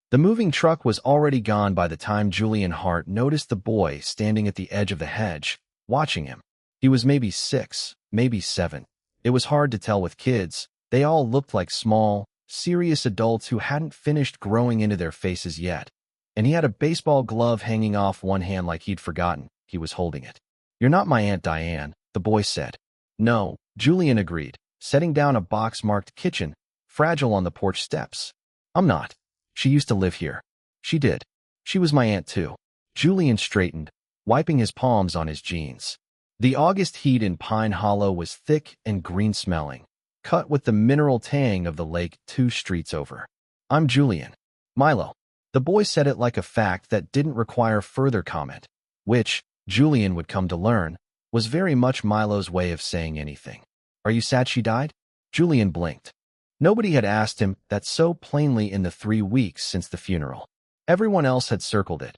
The moving truck was already gone by the time Julian Hart noticed the boy standing at the edge of the hedge, watching him. He was maybe 6, maybe 7. It was hard to tell with kids. They all looked like small, serious adults who hadn't finished growing into their faces yet. And he had a baseball glove hanging off one hand like he'd forgotten he was holding it. "You're not my Aunt Diane," the boy said. "No," Julian agreed, setting down a box marked kitchen, fragile on the porch steps. "I'm not. She used to live here." "She did. She was my aunt too." Julian straightened, wiping his palms on his jeans. The August heat in Pine Hollow was thick and green-smelling, cut with the mineral tang of the lake 2 streets over. "I'm Julian. Milo." The boy said it like a fact that didn't require further comment, which, Julian would come to learn, was very much Milo's way of saying anything. "Are you sad she died?" Julian blinked. Nobody had asked him that so plainly in the 3 weeks since the funeral. Everyone else had circled it.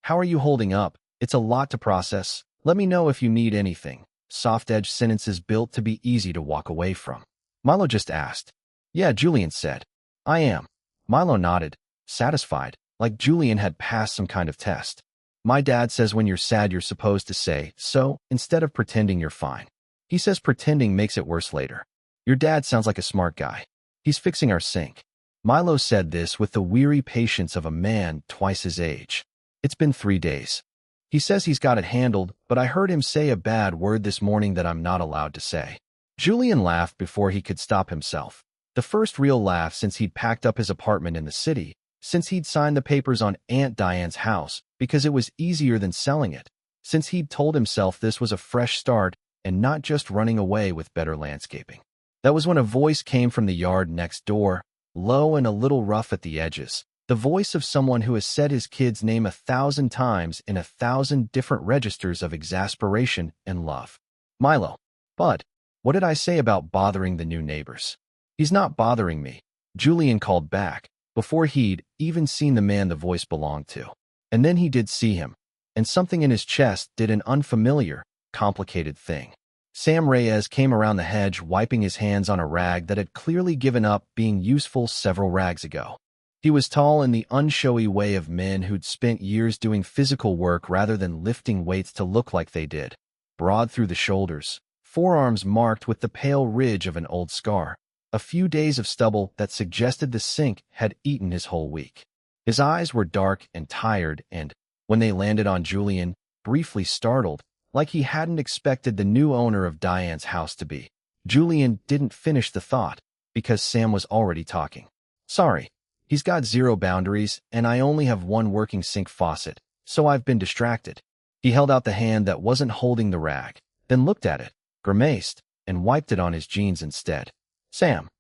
"How are you holding up? It's a lot to process. Let me know if you need anything." Soft-edged sentences built to be easy to walk away from. Milo just asked. "Yeah," Julian said. "I am." Milo nodded, satisfied, like Julian had passed some kind of test. "My dad says when you're sad you're supposed to say so instead of pretending you're fine. He says pretending makes it worse later. Your dad sounds like a smart guy. He's fixing our sink." Milo said this with the weary patience of a man twice his age. "It's been 3 days. He says he's got it handled, but I heard him say a bad word this morning that I'm not allowed to say." Julian laughed before he could stop himself. The first real laugh since he'd packed up his apartment in the city, since he'd signed the papers on Aunt Diane's house because it was easier than selling it, since he'd told himself this was a fresh start and not just running away with better landscaping. That was when a voice came from the yard next door, low and a little rough at the edges, the voice of someone who has said his kid's name 1,000 times in 1,000 different registers of exasperation and love. "Milo." "Bud, what did I say about bothering the new neighbors?" "He's not bothering me," Julian called back, before he'd even seen the man the voice belonged to. And then he did see him, and something in his chest did an unfamiliar, complicated thing. Sam Reyes came around the hedge wiping his hands on a rag that had clearly given up being useful several rags ago. He was tall in the unshowy way of men who'd spent years doing physical work rather than lifting weights to look like they did. Broad through the shoulders, forearms marked with the pale ridge of an old scar. A few days of stubble that suggested the sink had eaten his whole week. His eyes were dark and tired and, when they landed on Julian, briefly startled, like he hadn't expected the new owner of Diane's house to be. Julian didn't finish the thought, because Sam was already talking. "Sorry, he's got 0 boundaries and I only have 1 working sink faucet, so I've been distracted." He held out the hand that wasn't holding the rag, then looked at it, grimaced, and wiped it on his jeans instead. Sam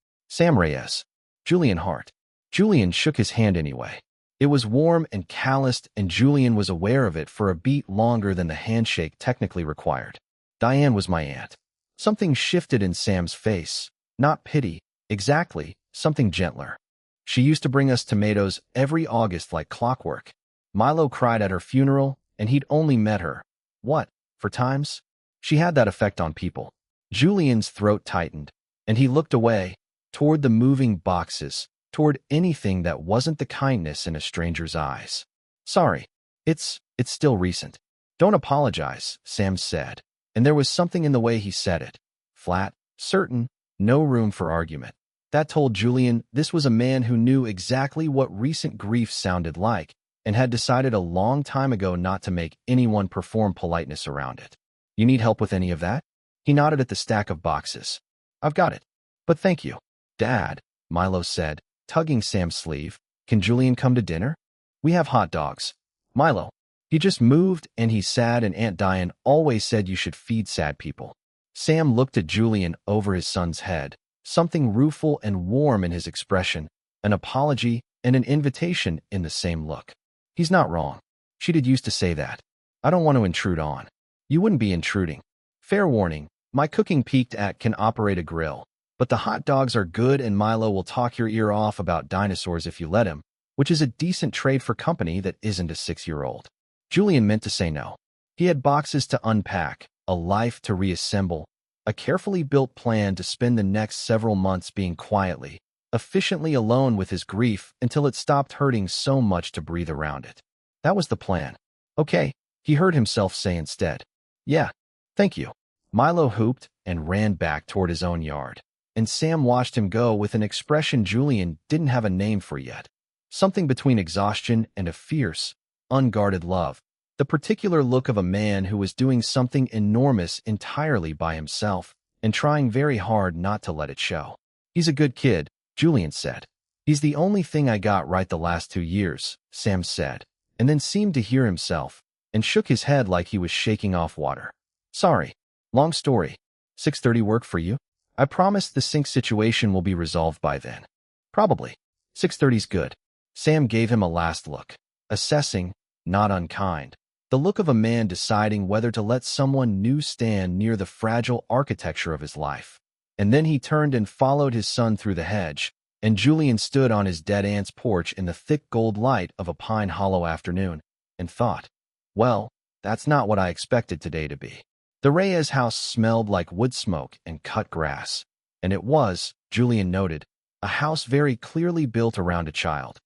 Reyes. Julian Hart." Julian shook his hand anyway. It was warm and calloused, and Julian was aware of it for a beat longer than the handshake technically required. "Diane was my aunt." Something shifted in Sam's face. Not pity, exactly, something gentler. "She used to bring us tomatoes every August like clockwork. Milo cried at her funeral, and he'd only met her. What, for times? She had that effect on people." Julian's throat tightened, and he looked away, toward the moving boxes, toward anything that wasn't the kindness in a stranger's eyes. "Sorry, it's still recent." "Don't apologize," Sam said, and there was something in the way he said it. Flat, certain, no room for argument. That told Julian this was a man who knew exactly what recent grief sounded like and had decided a long time ago not to make anyone perform politeness around it. "You need help with any of that?" He nodded at the stack of boxes. "I've got it. But thank you." "Dad," Milo said, tugging Sam's sleeve, "can Julian come to dinner? We have hot dogs." "Milo, he just moved and he's sad and Aunt Diane always said you should feed sad people." Sam looked at Julian over his son's head, something rueful and warm in his expression, an apology and an invitation in the same look. "He's not wrong. She did used to say that. I don't want to intrude on." "You wouldn't be intruding. Fair warning, my cooking peaked at can operate a grill. But the hot dogs are good and Milo will talk your ear off about dinosaurs if you let him, which is a decent trade for company that isn't a 6-year-old. Julian meant to say no. He had boxes to unpack, a life to reassemble, a carefully built plan to spend the next several months being quietly, efficiently alone with his grief until it stopped hurting so much to breathe around it. That was the plan. Okay, he heard himself say instead. Yeah, thank you. Milo whooped and ran back toward his own yard, and Sam watched him go with an expression Julian didn't have a name for yet. Something between exhaustion and a fierce, unguarded love. The particular look of a man who was doing something enormous entirely by himself and trying very hard not to let it show. He's a good kid, Julian said. He's the only thing I got right the last 2 years, Sam said, and then seemed to hear himself and shook his head like he was shaking off water. Sorry. Long story. 6:30 work for you? I promise the sink situation will be resolved by then. Probably. 6:30's good. Sam gave him a last look. Assessing, not unkind. The look of a man deciding whether to let someone new stand near the fragile architecture of his life. And then he turned and followed his son through the hedge, and Julian stood on his dead aunt's porch in the thick gold light of a Pine Hollow afternoon, and thought, well, that's not what I expected today to be. The Reyes house smelled like wood smoke and cut grass, and it was, Julian noted, a house very clearly built around a child.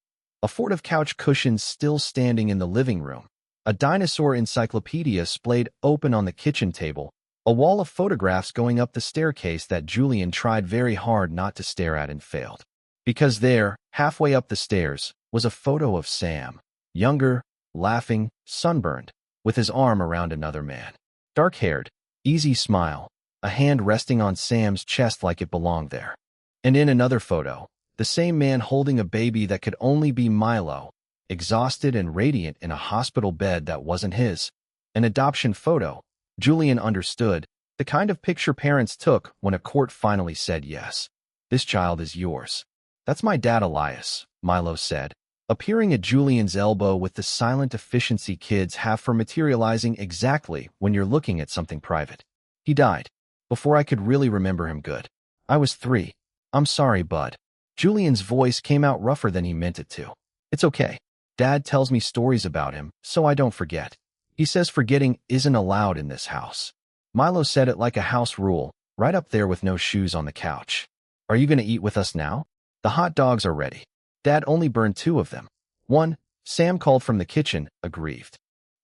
A fort of couch cushions still standing in the living room, a dinosaur encyclopedia splayed open on the kitchen table, a wall of photographs going up the staircase that Julian tried very hard not to stare at and failed. Because there, halfway up the stairs, was a photo of Sam, younger, laughing, sunburned, with his arm around another man. Dark-haired, easy smile, a hand resting on Sam's chest like it belonged there. And in another photo, the same man holding a baby that could only be Milo, exhausted and radiant in a hospital bed that wasn't his. An adoption photo, Julian understood, the kind of picture parents took when a court finally said yes. This child is yours. That's my dad, Elias, Milo said, appearing at Julian's elbow with the silent efficiency kids have for materializing exactly when you're looking at something private. He died before I could really remember him good. I was 3. I'm sorry, bud. Julian's voice came out rougher than he meant it to. It's okay. Dad tells me stories about him, so I don't forget. He says forgetting isn't allowed in this house. Milo said it like a house rule, right up there with no shoes on the couch. Are you going to eat with us now? The hot dogs are ready. Dad only burned 2 of them. 1, Sam called from the kitchen, aggrieved.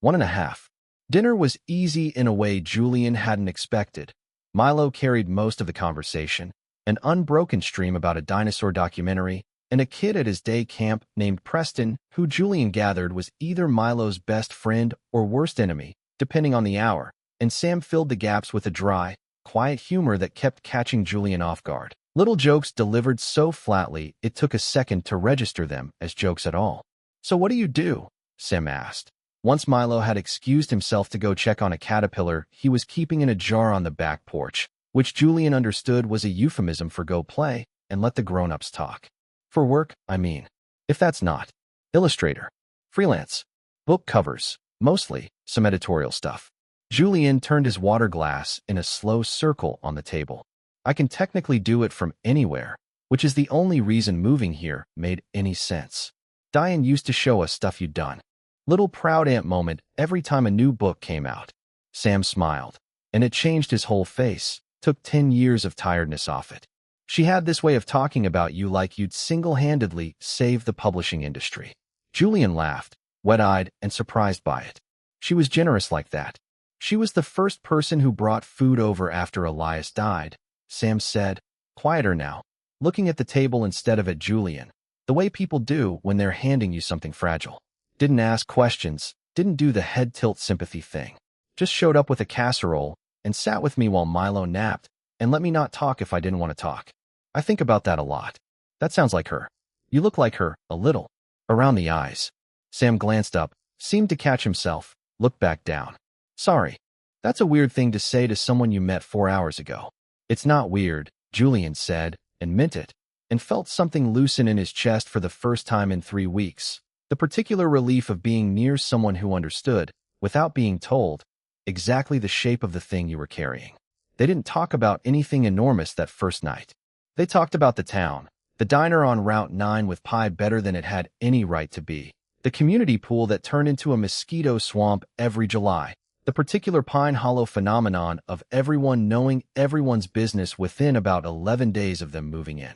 1.5. Dinner was easy in a way Julian hadn't expected. Milo carried most of the conversation, an unbroken stream about a dinosaur documentary, and a kid at his day camp named Preston, who Julian gathered was either Milo's best friend or worst enemy, depending on the hour, and Sam filled the gaps with a dry, quiet humor that kept catching Julian off guard. Little jokes delivered so flatly it took a second to register them as jokes at all. So what do you do? Sam asked. Once Milo had excused himself to go check on a caterpillar he was keeping in a jar on the back porch, which Julian understood was a euphemism for go play and let the grown-ups talk. For work, I mean. If that's not. Illustrator. Freelance. Book covers. Mostly, some editorial stuff. Julian turned his water glass in a slow circle on the table. I can technically do it from anywhere, which is the only reason moving here made any sense. Diane used to show us stuff you'd done. Little proud aunt moment every time a new book came out. Sam smiled, and it changed his whole face, took 10 years of tiredness off it. She had this way of talking about you like you'd single-handedly saved the publishing industry. Julian laughed, wet-eyed and surprised by it. She was generous like that. She was the first person who brought food over after Elias died, Sam said, quieter now, looking at the table instead of at Julian, the way people do when they're handing you something fragile. Didn't ask questions, didn't do the head tilt sympathy thing. Just showed up with a casserole and sat with me while Milo napped and let me not talk if I didn't want to talk. I think about that a lot. That sounds like her. You look like her, a little. Around the eyes. Sam glanced up, seemed to catch himself, looked back down. Sorry. That's a weird thing to say to someone you met 4 hours ago. It's not weird, Julian said, and meant it, and felt something loosen in his chest for the first time in 3 weeks. The particular relief of being near someone who understood, without being told, exactly the shape of the thing you were carrying. They didn't talk about anything enormous that first night. They talked about the town, the diner on Route 9 with pie better than it had any right to be, the community pool that turned into a mosquito swamp every July, the particular Pine Hollow phenomenon of everyone knowing everyone's business within about 11 days of them moving in.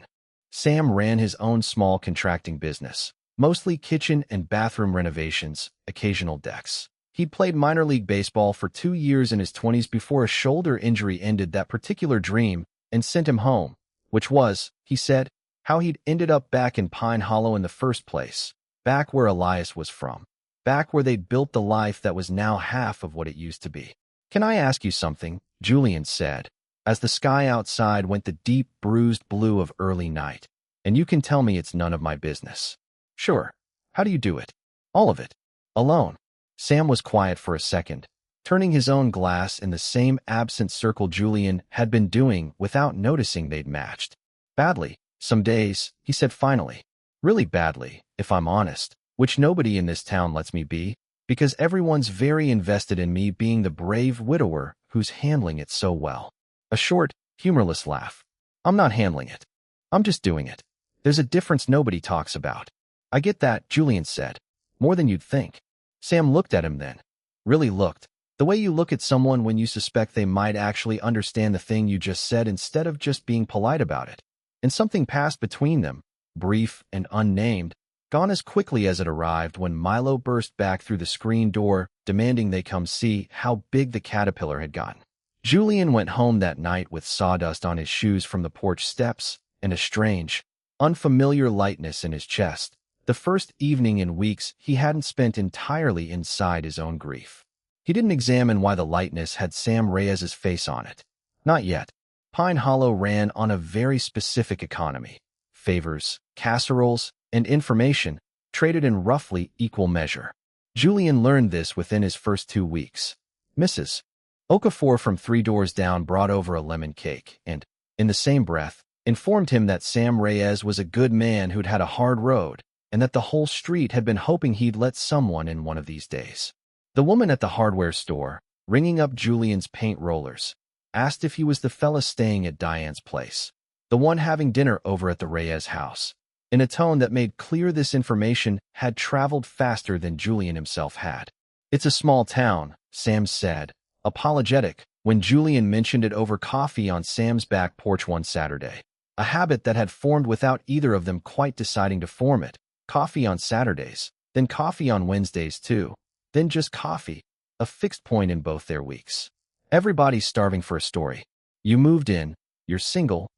Sam ran his own small contracting business, mostly kitchen and bathroom renovations, occasional decks. He'd played minor league baseball for 2 years in his 20s before a shoulder injury ended that particular dream and sent him home, which was, he said, how he'd ended up back in Pine Hollow in the first place, back where Elias was from, back where they'd built the life that was now half of what it used to be. "Can I ask you something?" Julian said, as the sky outside went the deep, bruised blue of early night. "And you can tell me it's none of my business." "Sure. How do you do it?" "All of it. Alone." Sam was quiet for a second, turning his own glass in the same absent circle Julian had been doing without noticing they'd matched. "Badly, some days," he said finally. "Really badly, if I'm honest, which nobody in this town lets me be, because everyone's very invested in me being the brave widower who's handling it so well." A short, humorless laugh. "I'm not handling it. I'm just doing it. There's a difference nobody talks about." "I get that," Julian said. "More than you'd think." Sam looked at him then. Really looked. The way you look at someone when you suspect they might actually understand the thing you just said instead of just being polite about it. And something passed between them, brief and unnamed, gone as quickly as it arrived when Milo burst back through the screen door, demanding they come see how big the caterpillar had gotten. Julian went home that night with sawdust on his shoes from the porch steps and a strange, unfamiliar lightness in his chest, the first evening in weeks he hadn't spent entirely inside his own grief. He didn't examine why the lightness had Sam Reyes's face on it. Not yet. Pine Hollow ran on a very specific economy. Favors, casseroles, and information traded in roughly equal measure. Julian learned this within his first 2 weeks. Mrs. Okafor from 3 doors down brought over a lemon cake and, in the same breath, informed him that Sam Reyes was a good man who'd had a hard road and that the whole street had been hoping he'd let someone in one of these days. The woman at the hardware store, ringing up Julian's paint rollers, asked if he was the fella staying at Diane's place, the one having dinner over at the Reyes house, in a tone that made clear this information had traveled faster than Julian himself had. "It's a small town," Sam said, apologetic, when Julian mentioned it over coffee on Sam's back porch one Saturday, a habit that had formed without either of them quite deciding to form it. Coffee on Saturdays, then coffee on Wednesdays too, then just coffee, a fixed point in both their weeks. "Everybody's starving for a story. You moved in, you're single,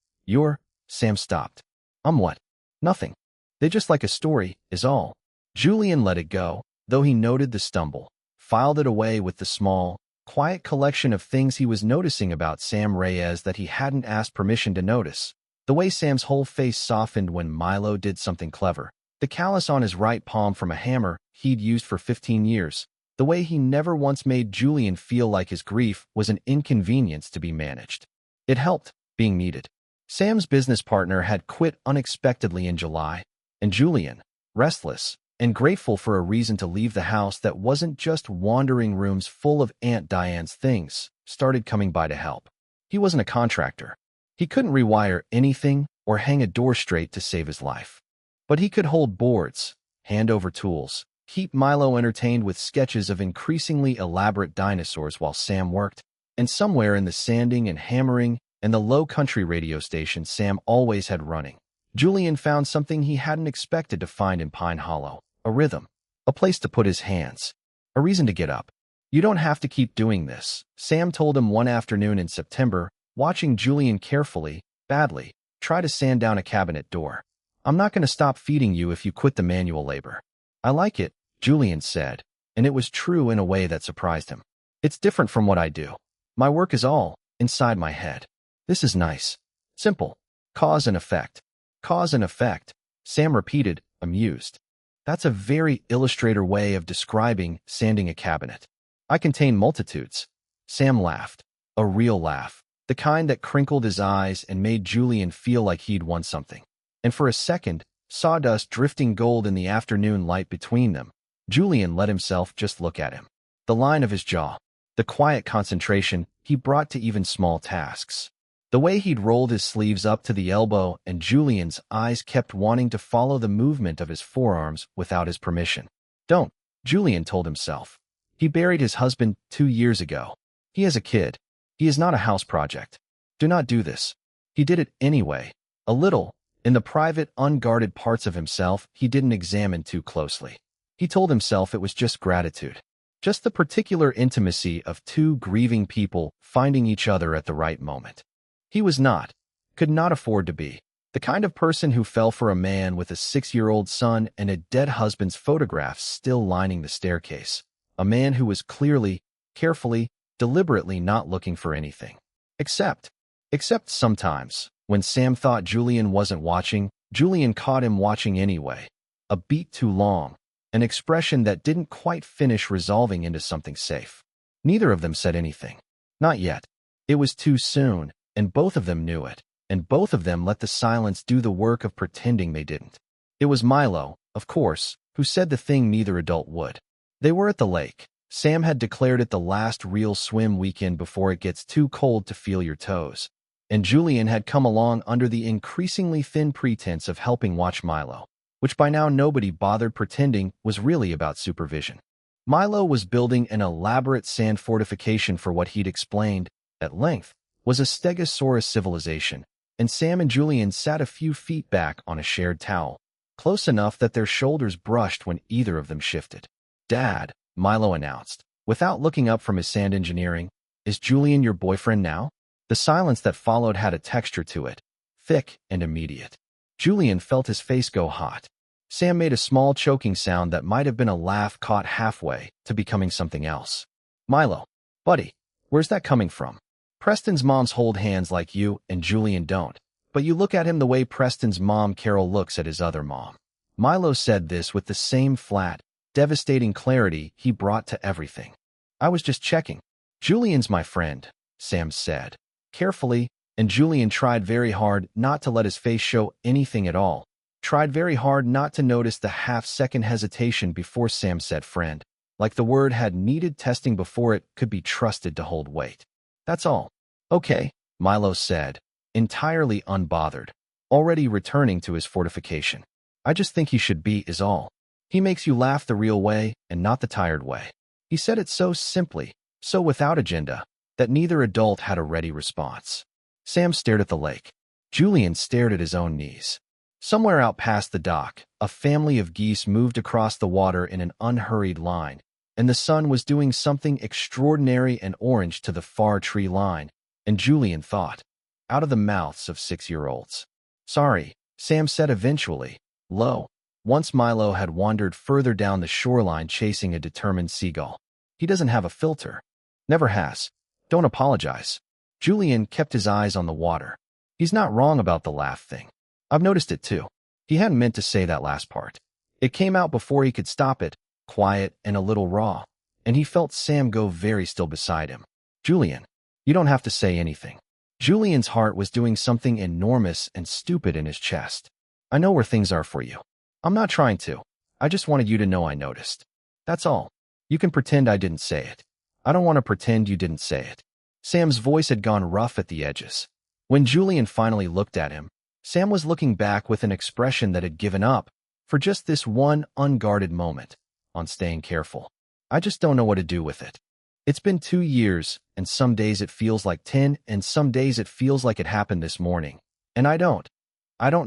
Sam stopped. "I'm what?" "Nothing. They just like a story, is all." Julian let it go, though he noted the stumble, filed it away with the small, quiet collection of things he was noticing about Sam Reyes that he hadn't asked permission to notice. The way Sam's whole face softened when Milo did something clever. The callus on his right palm from a hammer he'd used for 15 years. The way he never once made Julian feel like his grief was an inconvenience to be managed. It helped, being needed. Sam's business partner had quit unexpectedly in July, and Julian, restless and grateful for a reason to leave the house that wasn't just wandering rooms full of Aunt Diane's things, started coming by to help. He wasn't a contractor. He couldn't rewire anything or hang a door straight to save his life. But he could hold boards, hand over tools, keep Milo entertained with sketches of increasingly elaborate dinosaurs while Sam worked, and somewhere in the sanding and hammering and the low country radio station Sam always had running, Julian found something he hadn't expected to find in Pine Hollow, a rhythm, a place to put his hands, a reason to get up. "You don't have to keep doing this," Sam told him one afternoon in September, watching Julian carefully, badly, try to sand down a cabinet door. "I'm not going to stop feeding you if you quit the manual labor." "I like it," Julian said, and it was true in a way that surprised him. "It's different from what I do. My work is all inside my head. This is nice. Simple. Cause and effect." "Cause and effect," Sam repeated, amused. "That's a very illustrator way of describing sanding a cabinet." "I contain multitudes." Sam laughed, a real laugh, the kind that crinkled his eyes and made Julian feel like he'd won something. And for a second, sawdust drifting gold in the afternoon light between them, Julian let himself just look at him. The line of his jaw, the quiet concentration he brought to even small tasks. The way he'd rolled his sleeves up to the elbow, and Julian's eyes kept wanting to follow the movement of his forearms without his permission. "Don't," Julian told himself. "He buried his husband 2 years ago. He has a kid. He is not a house project. Do not do this." He did it anyway, a little, In the private, unguarded parts of himself, he didn't examine too closely. He told himself it was just gratitude. Just the particular intimacy of two grieving people finding each other at the right moment. He was not, could not afford to be, the kind of person who fell for a man with a 6-year-old son and a dead husband's photographs still lining the staircase. A man who was clearly, carefully, deliberately not looking for anything. Except sometimes, when Sam thought Julian wasn't watching, Julian caught him watching anyway. A beat too long. An expression that didn't quite finish resolving into something safe. Neither of them said anything. Not yet. It was too soon, and both of them knew it, and both of them let the silence do the work of pretending they didn't. It was Milo, of course, who said the thing neither adult would. They were at the lake. Sam had declared it the last real swim weekend before it gets too cold to feel your toes. And Julian had come along under the increasingly thin pretense of helping watch Milo, which by now nobody bothered pretending was really about supervision. Milo was building an elaborate sand fortification for what he'd explained, at length, was a Stegosaurus civilization, and Sam and Julian sat a few feet back on a shared towel, close enough that their shoulders brushed when either of them shifted. "Dad," Milo announced, without looking up from his sand engineering, "is Julian your boyfriend now?" The silence that followed had a texture to it, thick and immediate. Julian felt his face go hot. Sam made a small choking sound that might have been a laugh caught halfway to becoming something else. "Milo, buddy, where's that coming from? Preston's moms hold hands like you and Julian don't, but you look at him the way Preston's mom Carol looks at his other mom." Milo said this with the same flat, devastating clarity he brought to everything. "I was just checking. Julian's my friend," Sam said, carefully, and Julian tried very hard not to let his face show anything at all. Tried very hard not to notice the half-second hesitation before Sam said friend, like the word had needed testing before it could be trusted to hold weight. "That's all." "Okay," Milo said, entirely unbothered, already returning to his fortification. "I just think he should be is all. He makes you laugh the real way and not the tired way." He said it so simply, so without agenda, that neither adult had a ready response. Sam stared at the lake. Julian stared at his own knees. Somewhere out past the dock, a family of geese moved across the water in an unhurried line, and the sun was doing something extraordinary and orange to the far tree line, and Julian thought, out of the mouths of 6-year-olds. "Sorry," Sam said eventually, low, once Milo had wandered further down the shoreline chasing a determined seagull. "He doesn't have a filter. Never has. Don't apologize." Julian kept his eyes on the water. "He's not wrong about the laugh thing. I've noticed it too." He hadn't meant to say that last part. It came out before he could stop it, quiet and a little raw, and he felt Sam go very still beside him. "Julian, you don't have to say anything." Julian's heart was doing something enormous and stupid in his chest. "I know where things are for you. I'm not trying to. I just wanted you to know I noticed. That's all. You can pretend I didn't say it. I don't want to pretend you didn't say it." Sam's voice had gone rough at the edges. When Julian finally looked at him, Sam was looking back with an expression that had given up, for just this one unguarded moment, on staying careful. "I just don't know what to do with it. It's been 2 years, and some days it feels like 10, and some days it feels like it happened this morning. And I don't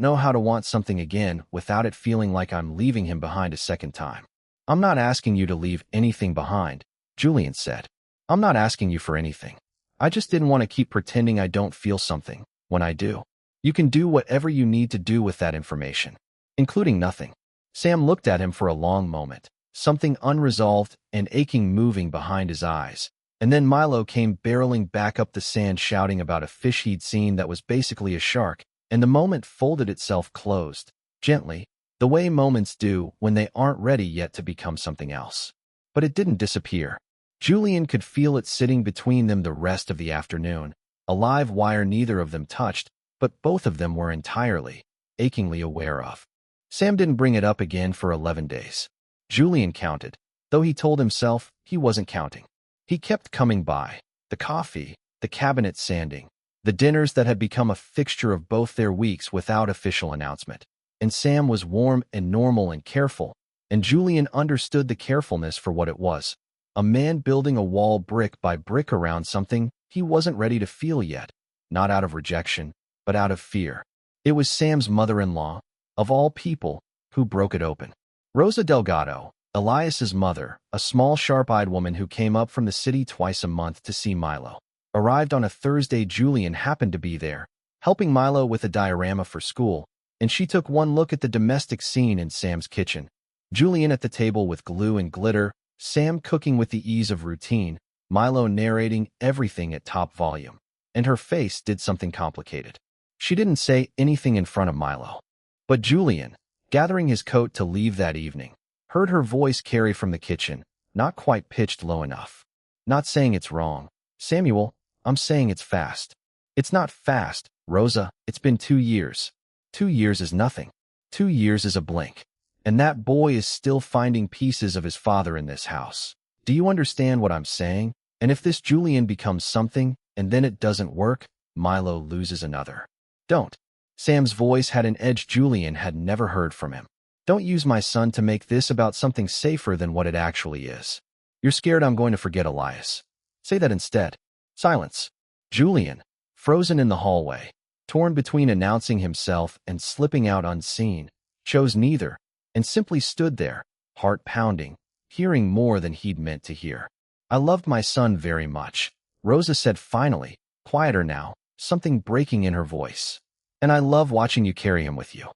know how to want something again without it feeling like I'm leaving him behind a second time." "I'm not asking you to leave anything behind," Julian said. "I'm not asking you for anything. I just didn't want to keep pretending I don't feel something, when I do. You can do whatever you need to do with that information, including nothing." Sam looked at him for a long moment, something unresolved and aching moving behind his eyes. And then Milo came barreling back up the sand shouting about a fish he'd seen that was basically a shark, and the moment folded itself closed, gently, the way moments do when they aren't ready yet to become something else. But it didn't disappear. Julian could feel it sitting between them the rest of the afternoon, a live wire neither of them touched, but both of them were entirely, achingly aware of. Sam didn't bring it up again for 11 days. Julian counted, though he told himself he wasn't counting. He kept coming by, the coffee, the cabinet sanding, the dinners that had become a fixture of both their weeks without official announcement. And Sam was warm and normal and careful, and Julian understood the carefulness for what it was. A man building a wall brick by brick around something he wasn't ready to feel yet, not out of rejection, but out of fear. It was Sam's mother-in-law, of all people, who broke it open. Rosa Delgado, Elias's mother, a small sharp-eyed woman who came up from the city twice a month to see Milo, arrived on a Thursday. Julian happened to be there, helping Milo with a diorama for school, and she took one look at the domestic scene in Sam's kitchen. Julian at the table with glue and glitter, Sam cooking with the ease of routine, Milo narrating everything at top volume. And her face did something complicated. She didn't say anything in front of Milo. But Julian, gathering his coat to leave that evening, heard her voice carry from the kitchen, not quite pitched low enough. Not saying it's wrong, Samuel, I'm saying it's fast. It's not fast, Rosa, it's been 2 years. 2 years is nothing. 2 years is a blink. And that boy is still finding pieces of his father in this house. Do you understand what I'm saying? And if this Julian becomes something, and then it doesn't work, Milo loses another. Don't. Sam's voice had an edge Julian had never heard from him. Don't use my son to make this about something safer than what it actually is. You're scared I'm going to forget Elias. Say that instead. Silence. Julian, frozen in the hallway, torn between announcing himself and slipping out unseen, chose neither, and simply stood there, heart pounding, hearing more than he'd meant to hear. I loved my son very much, Rosa said finally, quieter now, something breaking in her voice. And I love watching you carry him with you.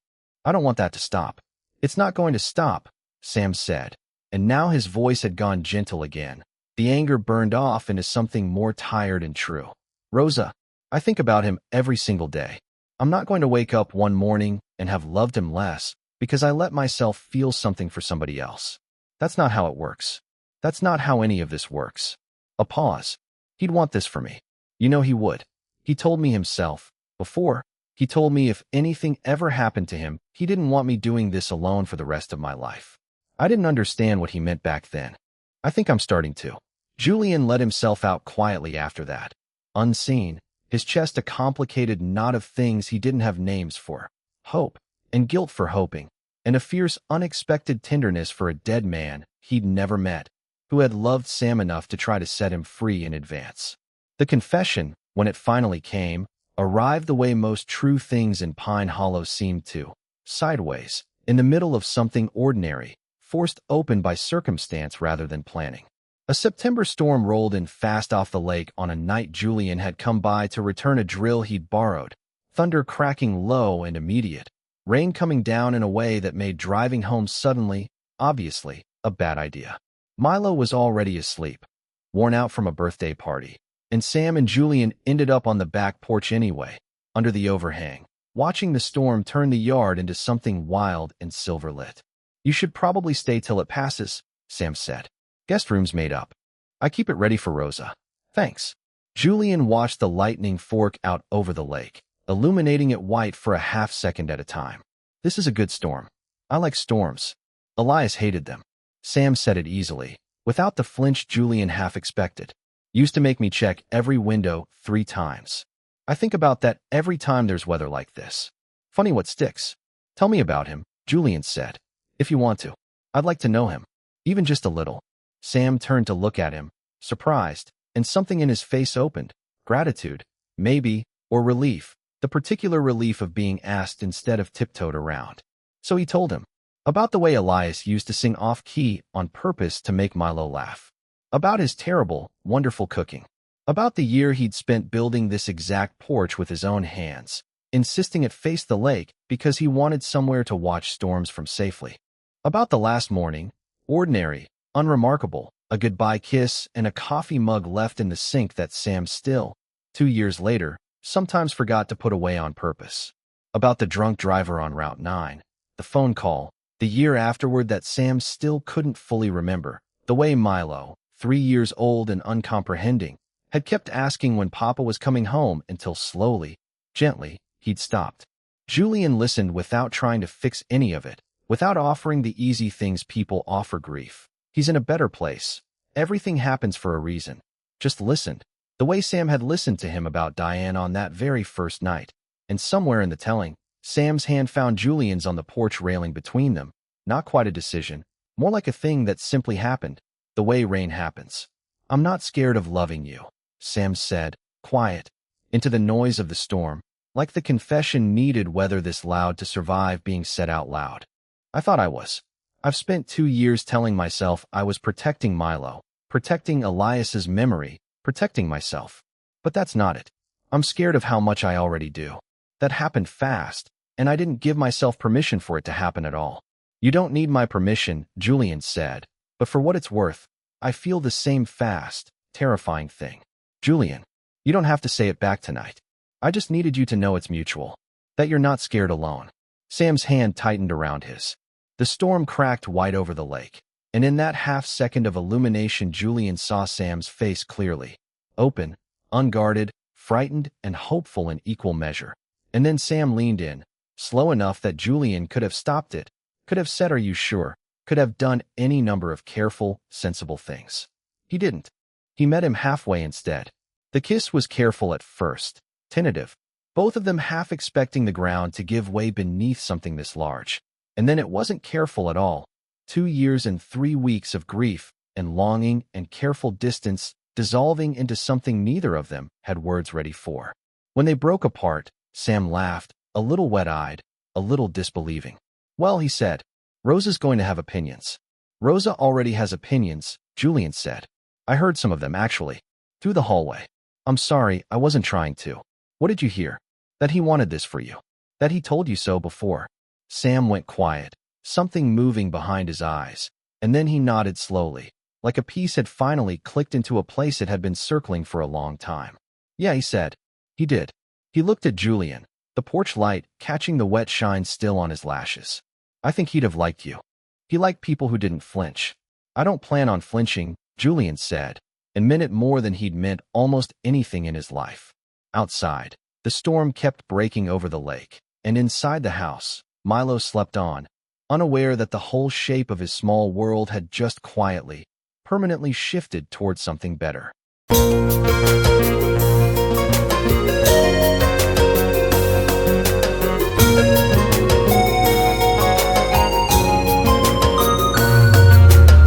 I don't want that to stop. It's not going to stop, Sam said, and now his voice had gone gentle again. The anger burned off into something more tired and true. Rosa, I think about him every single day. I'm not going to wake up one morning and have loved him less because I let myself feel something for somebody else. That's not how it works. That's not how any of this works. A pause. He'd want this for me. You know he would. He told me himself. Before, he told me if anything ever happened to him, he didn't want me doing this alone for the rest of my life. I didn't understand what he meant back then. I think I'm starting to. Julian let himself out quietly after that. Unseen, his chest a complicated knot of things he didn't have names for. Hope, and guilt for hoping, and a fierce, unexpected tenderness for a dead man he'd never met, who had loved Sam enough to try to set him free in advance. The confession, when it finally came, arrived the way most true things in Pine Hollow seemed to, sideways, in the middle of something ordinary, forced open by circumstance rather than planning. A September storm rolled in fast off the lake on a night Julian had come by to return a drill he'd borrowed, thunder cracking low and immediate, rain coming down in a way that made driving home suddenly, obviously, a bad idea. Milo was already asleep, worn out from a birthday party, and Sam and Julian ended up on the back porch anyway, under the overhang, watching the storm turn the yard into something wild and silver-lit. You should probably stay till it passes, Sam said. Guest room's made up. I keep it ready for Rosa. Thanks. Julian watched the lightning fork out over the lake, illuminating it white for a half-second at a time. This is a good storm. I like storms. Elias hated them. Sam said it easily, without the flinch Julian half expected. Used to make me check every window 3 times. I think about that every time there's weather like this. Funny what sticks. Tell me about him, Julian said. If you want to. I'd like to know him. Even just a little. Sam turned to look at him, surprised, and something in his face opened. Gratitude, maybe, or relief, the particular relief of being asked instead of tiptoed around. So he told him about the way Elias used to sing off-key on purpose to make Milo laugh. About his terrible, wonderful cooking. About the year he'd spent building this exact porch with his own hands, insisting it face the lake because he wanted somewhere to watch storms from safely. About the last morning, ordinary, unremarkable, a goodbye kiss and a coffee mug left in the sink that Sam still, 2 years later, sometimes forgot to put away on purpose. About the drunk driver on Route 9, the phone call, the year afterward that Sam still couldn't fully remember, the way Milo, 3 years old and uncomprehending, had kept asking when Papa was coming home until slowly, gently, he'd stopped. Julian listened without trying to fix any of it, without offering the easy things people offer grief. He's in a better place. Everything happens for a reason. Just listened, the way Sam had listened to him about Diane on that very first night. And somewhere in the telling, Sam's hand found Julian's on the porch railing between them. Not quite a decision, more like a thing that simply happened, the way rain happens. I'm not scared of loving you, Sam said, quiet, into the noise of the storm. Like the confession needed whether this loud to survive being said out loud. I thought I was. I've spent 2 years telling myself I was protecting Milo, protecting Elias's memory, protecting myself. But that's not it. I'm scared of how much I already do. That happened fast, and I didn't give myself permission for it to happen at all. You don't need my permission, Julian said, but for what it's worth, I feel the same fast, terrifying thing. Julian, you don't have to say it back tonight. I just needed you to know it's mutual. That you're not scared alone. Sam's hand tightened around his. The storm cracked wide over the lake, and in that half-second of illumination Julian saw Sam's face clearly. Open, unguarded, frightened, and hopeful in equal measure. And then Sam leaned in, slow enough that Julian could have stopped it, could have said, "Are you sure?" Could have done any number of careful, sensible things. He didn't. He met him halfway instead. The kiss was careful at first, tentative, both of them half expecting the ground to give way beneath something this large. And then it wasn't careful at all. 2 years and 3 weeks of grief and longing and careful distance dissolving into something neither of them had words ready for. When they broke apart, Sam laughed, a little wet-eyed, a little disbelieving. "Well," he said, "Rosa's going to have opinions." "Rosa already has opinions," Julian said. "I heard some of them, actually. Through the hallway." "I'm sorry, I wasn't trying to." "What did you hear?" "That he wanted this for you. That he told you so before." Sam went quiet, something moving behind his eyes, and then he nodded slowly, like a piece had finally clicked into a place it had been circling for a long time. "Yeah," he said. "He did." He looked at Julian, the porch light catching the wet shine still on his lashes. "I think he'd have liked you. He liked people who didn't flinch." "I don't plan on flinching," Julian said, and meant it more than he'd meant almost anything in his life. Outside, the storm kept breaking over the lake, and inside the house, Milo slept on, unaware that the whole shape of his small world had just quietly, permanently shifted towards something better.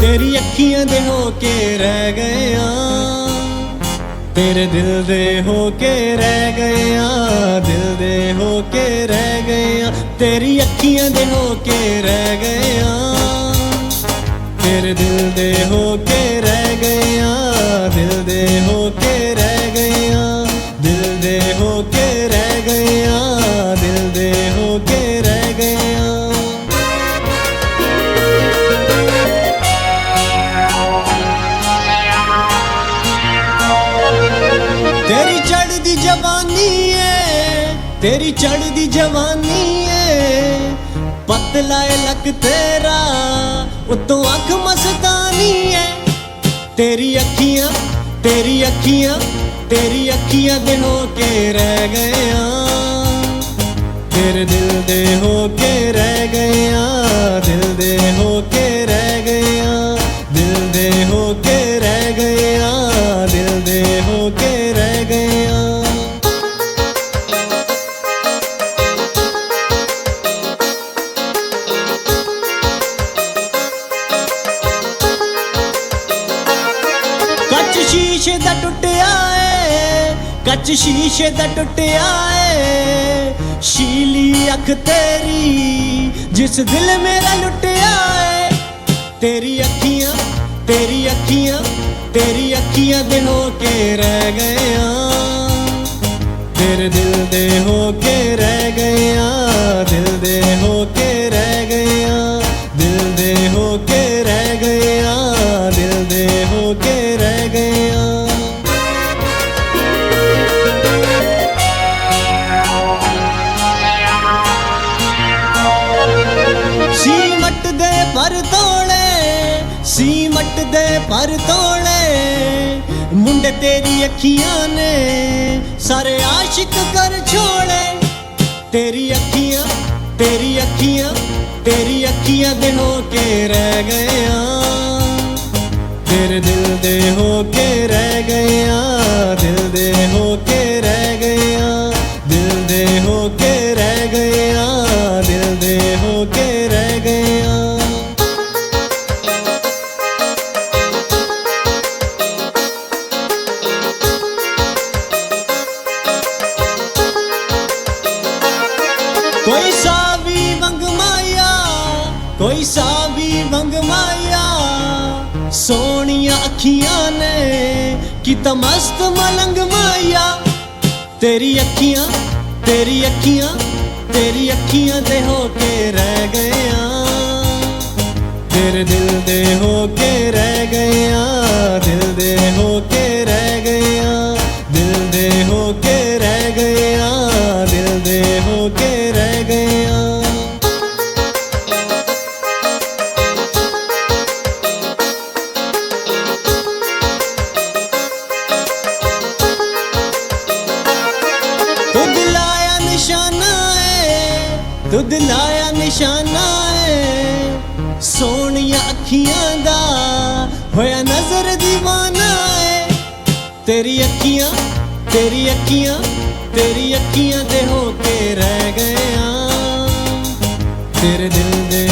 तेरी अखियां दे होके रह गया, तेरे दिल दे होके रह गया, दिल दे होके रह गया, तेरी अखियां दे होके रह गया, तेरे दिल दे होके रह गया, दिल दे होके रह गया, दिल दे होके रह गया, दिल दे होके रह गया। तेरी चढ़दी जवानी है, तेरी चढ़दी जवानी है, पतला है लक तेरा, उतों अख मस्तानी है। तेरी अखियां, तेरी अखियां, तेरी अखियां दे होके रह गया, तेरे दिल दे होके रह गया, दिल दे होके रह गया, दिल दे होके रह गया, दिल दे होके रह गया। कच शीशे दा टुटिया है, कच शीशे दा टुटिया है, शीली अख तेरी जिस दिल मेरा लुटिया है। तेरी अखियां, तेरी अखियां, तेरी अखियां दे होके रह गया, तेरे दिल दे होके रह गया, दिल दे होके रह गया, दिल दे होके रह गया, दिल दे होके रह गया। सीमट दे पर तोड़े, सीमट दे पर तोड़े, मुंडे तेरी अखियां ने सारे आशिक कर छोड़े। तेरी अखियां, तेरी अखियां, तेरी अखियां दे होके रह गया, तेरे दिल दे होके रह गया, दिल दे होके रह गया, दिल दे होके रह गया, दिल दे होके रह गया। सोनिया अखियां ने किता मस्त मलंग माया तेरी अखियां तेरी अखियां तेरी अखियां दे होके रह गया तेरे दिल दे होके रह गया दिल दे होके रह गया दिल दे होके रह गया दिल दे होके रह गया तू दिलाया निशाना है तू दिलाया निशाना है सोनिया अखियां दा होया नजर दीवाना है तेरी अखियां तेरी अखियां तेरी अखियां दे होके रह गया तेरे दिल दे